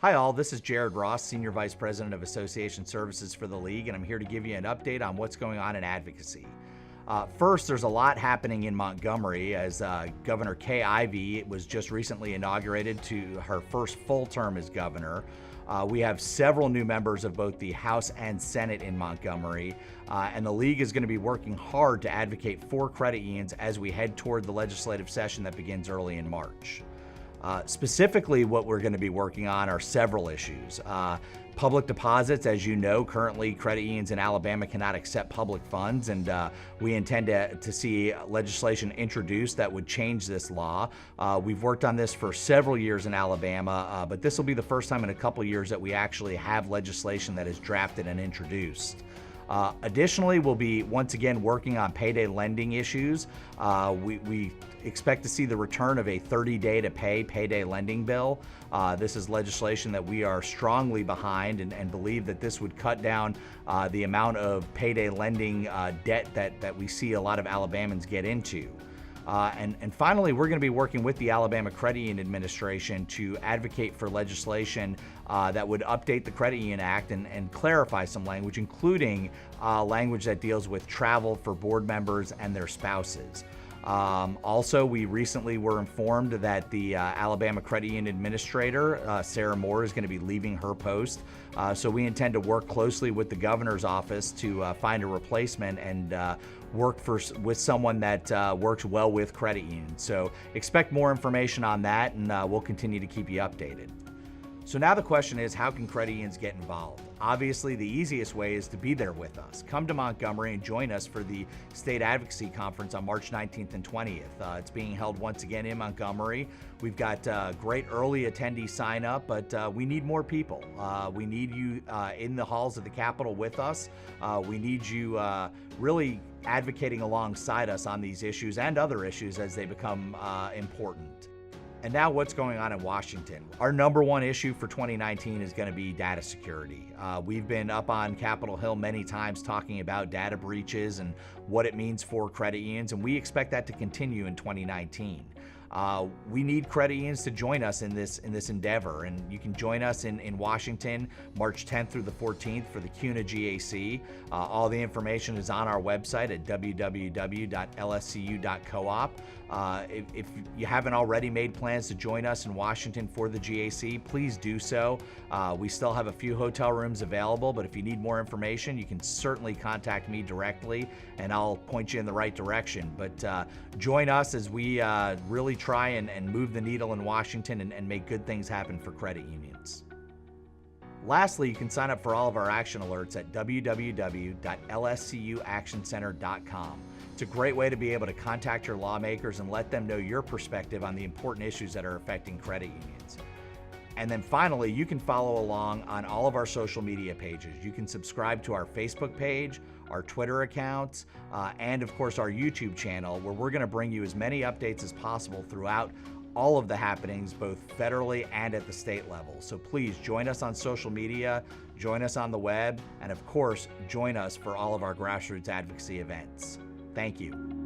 Hi all, this is Jared Ross, Senior Vice President of Association Services for the League, and I'm here to give you an update on what's going on in advocacy. First, there's a lot happening in Montgomery as Governor Kay Ivey was just recently inaugurated to her first full term as governor. We have several new members of both the House and Senate in Montgomery, and the League is going to be working hard to advocate for credit unions as we head toward the legislative session that begins early in March. Specifically, what we're going to be working on are several issues. Public deposits, as you know, currently credit unions in Alabama cannot accept public funds, and we intend to see legislation introduced that would change this law. We've worked on this for several years in Alabama, but this will be the first time in a couple years that we actually have legislation that is drafted and introduced. Additionally, we'll be once again working on payday lending issues. We expect to see the return of a 30-day to pay payday lending bill. This is legislation that we are strongly behind and believe that this would cut down the amount of payday lending debt that we see a lot of Alabamans get into. And finally, we're going to be working with the Alabama Credit Union Administration to advocate for legislation that would update the Credit Union Act and clarify some language, including language that deals with travel for board members and their spouses. Also, we recently were informed that the Alabama Credit Union Administrator, Sarah Moore, is going to be leaving her post. So we intend to work closely with the governor's office to find a replacement and work with someone that works well with credit unions. So expect more information on that, and we'll continue to keep you updated. So now the question is, how can credit unions get involved? Obviously, the easiest way is to be there with us. Come to Montgomery and join us for the State Advocacy Conference on March 19th and 20th. It's being held once again in Montgomery. We've got great early attendee sign up, but we need more people. We need you in the halls of the Capitol with us. We need you really advocating alongside us on these issues and other issues as they become important. And now what's going on in Washington? Our number one issue for 2019 is going to be data security. We've been up on Capitol Hill many times talking about data breaches and what it means for credit unions, and we expect that to continue in 2019. We need credit unions to join us in this endeavor, and you can join us in Washington March 10th through the 14th for the CUNA GAC. All the information is on our website at www.lscu.coop. If you haven't already made plans to join us in Washington for the GAC, please do so. We still have a few hotel rooms available, but if you need more information, you can certainly contact me directly and I'll point you in the right direction. But join us as we really try and move the needle in Washington and make good things happen for credit unions. Lastly, you can sign up for all of our action alerts at www.lscuactioncenter.com. It's a great way to be able to contact your lawmakers and let them know your perspective on the important issues that are affecting credit unions. And then finally, you can follow along on all of our social media pages. You can subscribe to our Facebook page, our Twitter accounts, and of course our YouTube channel, where we're going to bring you as many updates as possible throughout all of the happenings, both federally and at the state level. So please join us on social media, join us on the web, and of course, join us for all of our grassroots advocacy events. Thank you.